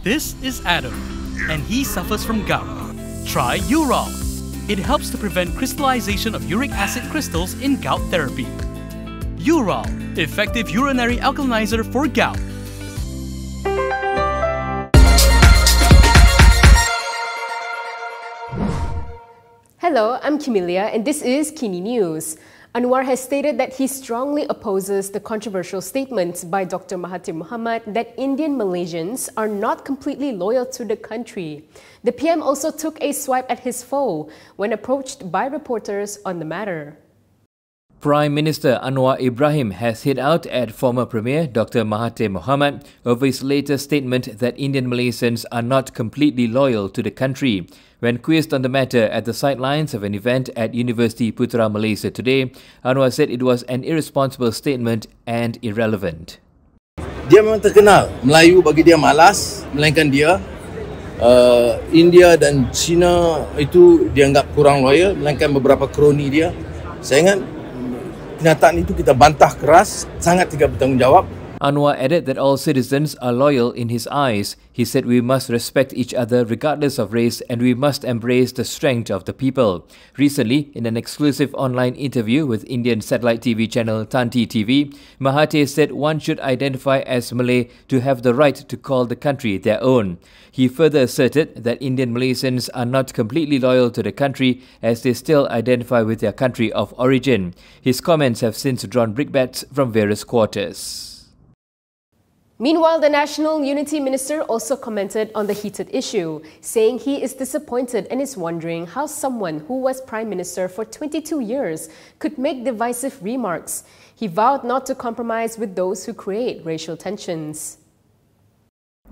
This is Adam, and he suffers from gout. Try Urol. It helps to prevent crystallization of uric acid crystals in gout therapy. Urol, effective urinary alkalinizer for gout. Hello, I'm Camelia, and this is KiniNews. Anwar has stated that he strongly opposes the controversial statements by Dr Mahathir Mohamad that Indian Malaysians are not completely loyal to the country. The PM also took a swipe at his foe when approached by reporters on the matter. Prime Minister Anwar Ibrahim has hit out at former Premier Dr Mahathir Mohamad over his latest statement that Indian Malaysians are not completely loyal to the country. When quizzed on the matter at the sidelines of an event at University Putrajaya, Malaysia today, Anwar said it was an irresponsible statement and irrelevant. Dia memang terkenal, Melayu bagi dia malas, melainkan dia India dan China itu dianggap kurang loyal, melainkan beberapa kroni dia. Saya ingat kenyataan itu kita bantah keras, sangat tidak bertanggungjawab. Anwar added that all citizens are loyal in his eyes. He said we must respect each other regardless of race and we must embrace the strength of the people. Recently, in an exclusive online interview with Indian satellite TV channel Kinitv, Mahathir said one should identify as Malay to have the right to call the country their own. He further asserted that Indian Malaysians are not completely loyal to the country as they still identify with their country of origin. His comments have since drawn brickbats from various quarters. Meanwhile, the National Unity Minister also commented on the heated issue, saying he is disappointed and is wondering how someone who was Prime Minister for 22 years could make divisive remarks. He vowed not to compromise with those who create racial tensions.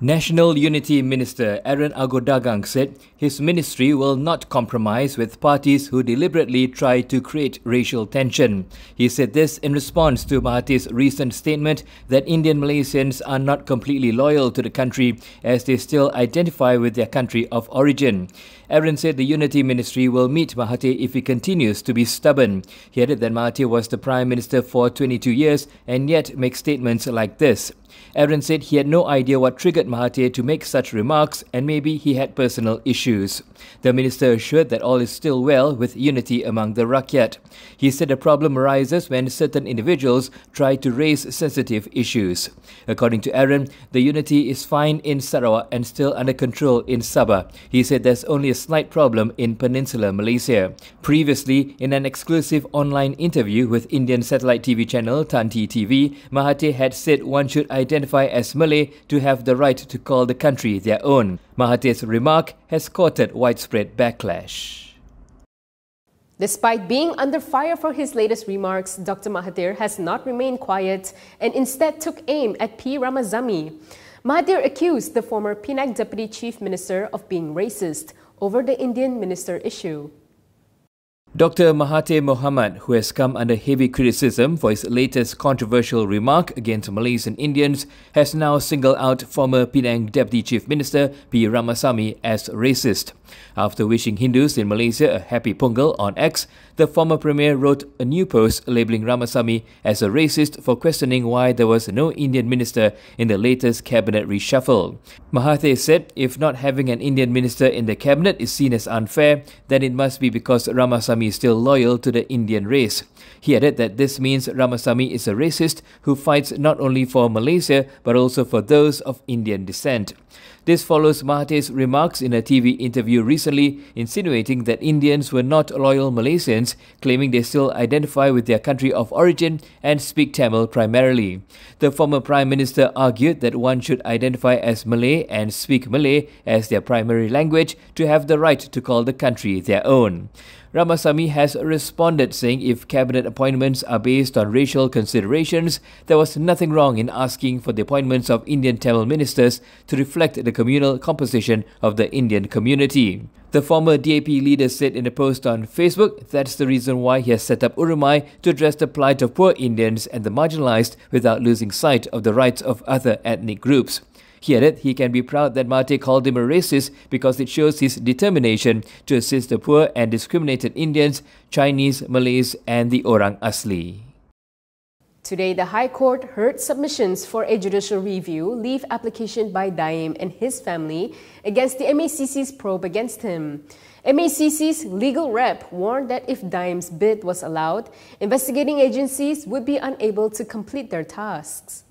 National Unity Minister Aaron Ago Dagang said his ministry will not compromise with parties who deliberately try to create racial tension. He said this in response to Mahathir's recent statement that Indian Malaysians are not completely loyal to the country as they still identify with their country of origin. Aaron said the Unity Ministry will meet Mahathir if he continues to be stubborn. He added that Mahathir was the Prime Minister for 22 years and yet makes statements like this. Aaron said he had no idea what triggered Mahathir to make such remarks and maybe he had personal issues. The minister assured that all is still well with unity among the Rakyat. He said a problem arises when certain individuals try to raise sensitive issues. According to Aaron, the unity is fine in Sarawak and still under control in Sabah. He said there's only a slight problem in Peninsular Malaysia. Previously, in an exclusive online interview with Indian satellite TV channel Kinitv, Mahathir had said one should identify as Malay to have the right to call the country their own. Mahathir's remark has courted widespread backlash. Despite being under fire for his latest remarks, Dr Mahathir has not remained quiet and instead took aim at P. Ramasamy. Mahathir accused the former Penang Deputy Chief Minister of being racist over the Indian minister issue. Dr Mahathir Mohamad, who has come under heavy criticism for his latest controversial remark against Malaysian Indians, has now singled out former Penang Deputy Chief Minister P. Ramasamy as racist. After wishing Hindus in Malaysia a happy Pongal on X, the former Premier wrote a new post labelling Ramasamy as a racist for questioning why there was no Indian minister in the latest cabinet reshuffle. Mahathir said if not having an Indian minister in the cabinet is seen as unfair, then it must be because Ramasamy is still loyal to the Indian race. He added that this means Ramasamy is a racist who fights not only for Malaysia but also for those of Indian descent. This follows Mahathir's remarks in a TV interview recently, insinuating that Indians were not loyal Malaysians, claiming they still identify with their country of origin and speak Tamil primarily. The former Prime Minister argued that one should identify as Malay and speak Malay as their primary language to have the right to call the country their own. Ramasamy has responded saying if cabinet appointments are based on racial considerations, there was nothing wrong in asking for the appointments of Indian Tamil ministers to reflect the communal composition of the Indian community. The former DAP leader said in a post on Facebook that's the reason why he has set up Urumai to address the plight of poor Indians and the marginalised without losing sight of the rights of other ethnic groups. He added he can be proud that Mahathir called him a racist because it shows his determination to assist the poor and discriminated Indians, Chinese, Malays and the Orang Asli. Today, the High Court heard submissions for a judicial review leave application by Daim and his family against the MACC's probe against him. MACC's legal rep warned that if Daim's bid was allowed, investigating agencies would be unable to complete their tasks.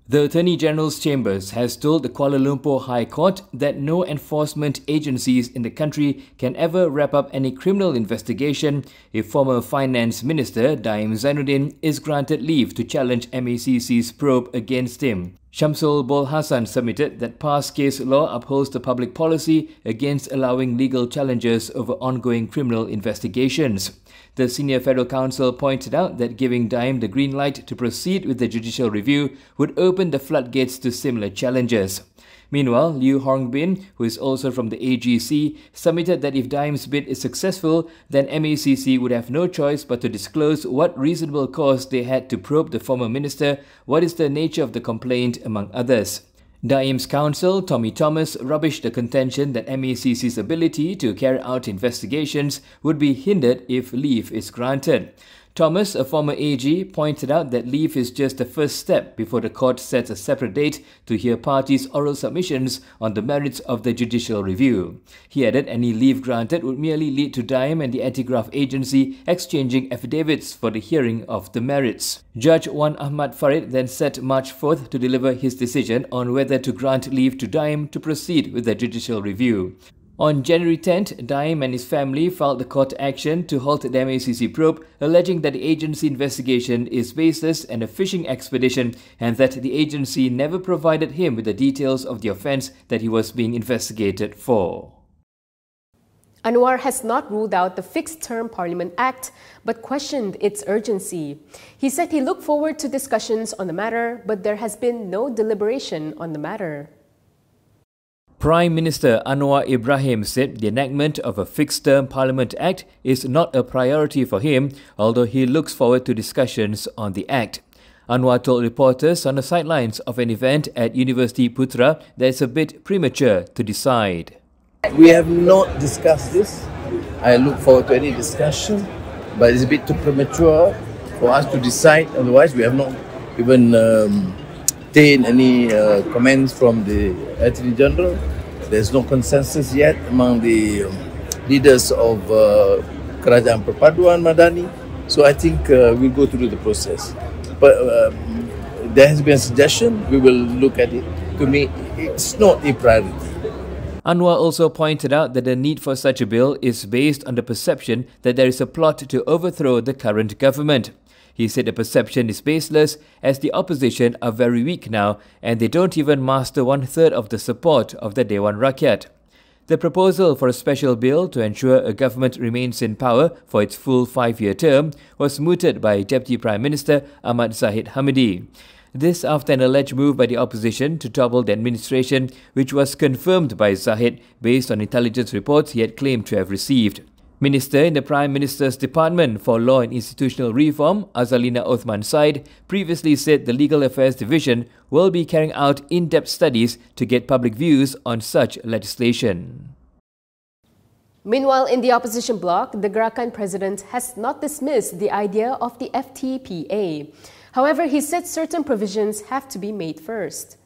The Attorney General's Chambers has told the Kuala Lumpur High Court that no enforcement agencies in the country can ever wrap up any criminal investigation if former Finance Minister Daim Zainuddin is granted leave to challenge MACC's probe against him. Shamsul Bol Hassan submitted that past case law upholds the public policy against allowing legal challenges over ongoing criminal investigations. The Senior Federal Counsel pointed out that giving Daim the green light to proceed with the judicial review would open the floodgates to similar challenges. Meanwhile, Liu Hongbin, who is also from the AGC, submitted that if Daim's bid is successful, then MACC would have no choice but to disclose what reasonable cause they had to probe the former minister, what is the nature of the complaint, among others. Daim's counsel, Tommy Thomas, rubbished the contention that MACC's ability to carry out investigations would be hindered if leave is granted. Thomas, a former AG, pointed out that leave is just the first step before the court sets a separate date to hear parties' oral submissions on the merits of the judicial review. He added any leave granted would merely lead to Daim and the anti-graft agency exchanging affidavits for the hearing of the merits. Judge Wan Ahmad Farid then set March 4th to deliver his decision on whether to grant leave to Daim to proceed with the judicial review. On January 10th, Daim and his family filed the court action to halt the MACC probe, alleging that the agency investigation is baseless and a fishing expedition, and that the agency never provided him with the details of the offence that he was being investigated for. Anwar has not ruled out the Fixed Term Parliament Act, but questioned its urgency. He said he looked forward to discussions on the matter, but there has been no deliberation on the matter. Prime Minister Anwar Ibrahim said the enactment of a Fixed-Term Parliament Act is not a priority for him, although he looks forward to discussions on the Act. Anwar told reporters on the sidelines of an event at University Putra that it's a bit premature to decide. We have not discussed this. I look forward to any discussion, but it's a bit too premature for us to decide. Otherwise, we have not even obtained any comments from the Attorney General. There's no consensus yet among the leaders of Kerajaan Perpaduan Madani. So I think we'll go through the process. But there has been a suggestion. We will look at it. To me, it's not a priority. Anwar also pointed out that the need for such a bill is based on the perception that there is a plot to overthrow the current government. He said the perception is baseless as the opposition are very weak now and they don't even master 1/3 of the support of the Dewan Rakyat. The proposal for a special bill to ensure a government remains in power for its full 5-year term was mooted by Deputy Prime Minister Ahmad Zahid Hamidi. This after an alleged move by the opposition to topple the administration, which was confirmed by Zahid based on intelligence reports he had claimed to have received. Minister in the Prime Minister's Department for Law and Institutional Reform, Azalina Othman Said, previously said the Legal Affairs Division will be carrying out in-depth studies to get public views on such legislation. Meanwhile, in the opposition bloc, the Gerakan president has not dismissed the idea of the FTPA. However, he said certain provisions have to be made first.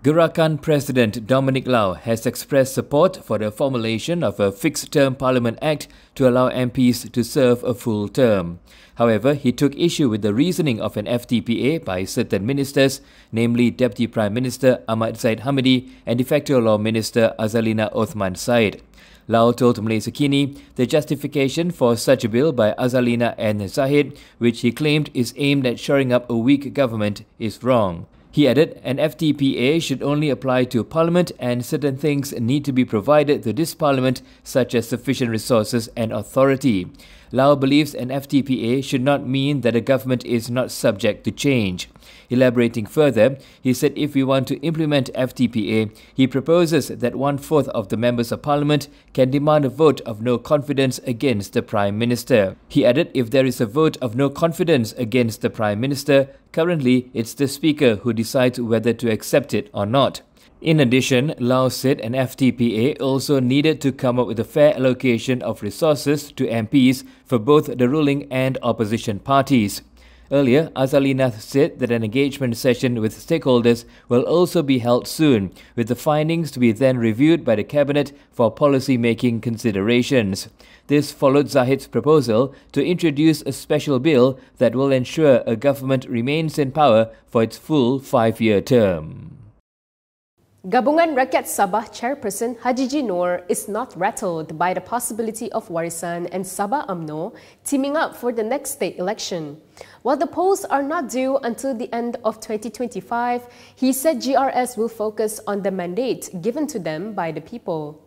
Gerakan President Dominic Lau has expressed support for the formulation of a Fixed-Term Parliament Act to allow MPs to serve a full term. However, he took issue with the reasoning of an FTPA by certain ministers, namely Deputy Prime Minister Ahmad Zahid Hamidi and De facto Law Minister Azalina Othman Said. Lau told Malaysia Kini the justification for such a bill by Azalina and Zahid, which he claimed is aimed at shoring up a weak government, is wrong. He added an FTPA should only apply to Parliament and certain things need to be provided to this Parliament such as sufficient resources and authority. Lau believes an FTPA should not mean that a government is not subject to change. Elaborating further, he said if we want to implement FTPA, he proposes that 1/4 of the members of Parliament can demand a vote of no confidence against the Prime Minister. He added if there is a vote of no confidence against the Prime Minister, currently it's the Speaker who decides whether to accept it or not. In addition, Lau said an FTPA also needed to come up with a fair allocation of resources to MPs for both the ruling and opposition parties. Earlier, Azali Nath said that an engagement session with stakeholders will also be held soon, with the findings to be then reviewed by the Cabinet for policy-making considerations. This followed Zahid's proposal to introduce a special bill that will ensure a government remains in power for its full 5-year term. Gabungan Rakyat Sabah chairperson Hajiji Noor is not rattled by the possibility of Warisan and Sabah UMNO teaming up for the next state election. While the polls are not due until the end of 2025, he said GRS will focus on the mandate given to them by the people.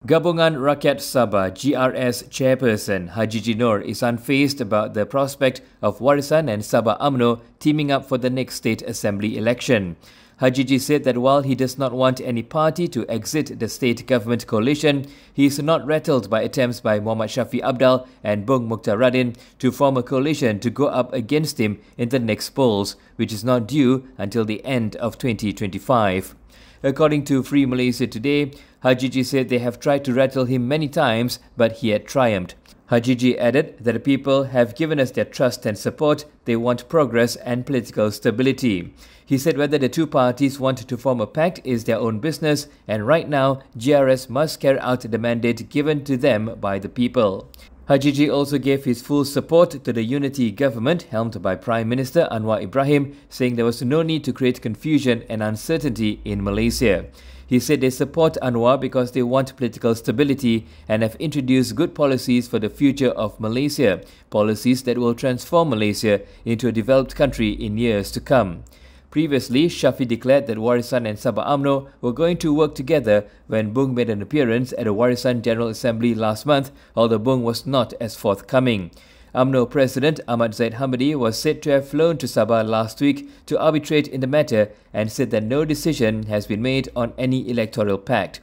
Gabungan Rakyat Sabah GRS chairperson Hajiji Noor is unfazed about the prospect of Warisan and Sabah UMNO teaming up for the next state assembly election. Hajiji said that while he does not want any party to exit the state government coalition, he is not rattled by attempts by Muhammad Shafi Abdal and Bung Mukhtaruddin to form a coalition to go up against him in the next polls, which is not due until the end of 2025. According to Free Malaysia Today, Hajiji said they have tried to rattle him many times, but he had triumphed. Hajiji added that the people have given us their trust and support. They want progress and political stability. He said whether the two parties want to form a pact is their own business, and right now, GRS must carry out the mandate given to them by the people. Hajiji also gave his full support to the unity government helmed by Prime Minister Anwar Ibrahim, saying there was no need to create confusion and uncertainty in Malaysia. He said they support Anwar because they want political stability and have introduced good policies for the future of Malaysia, policies that will transform Malaysia into a developed country in years to come. Previously, Shafi declared that Warisan and Sabah UMNO were going to work together when Bung made an appearance at the Warisan General Assembly last month, although Bung was not as forthcoming. UMNO President Ahmad Zaid Hamidi was said to have flown to Sabah last week to arbitrate in the matter and said that no decision has been made on any electoral pact.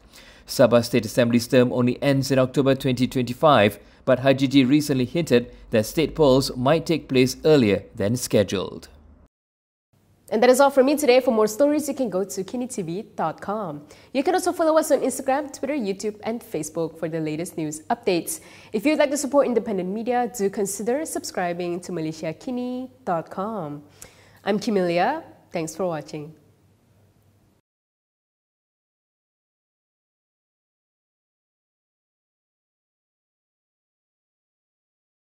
Sabah State Assembly's term only ends in October 2025, but Hajiji recently hinted that state polls might take place earlier than scheduled. And that is all from me today. For more stories, you can go to Kinitv.com. You can also follow us on Instagram, Twitter, YouTube, and Facebook for the latest news updates. If you'd like to support independent media, do consider subscribing to MalaysiaKini.com. I'm Kimilia. Thanks for watching.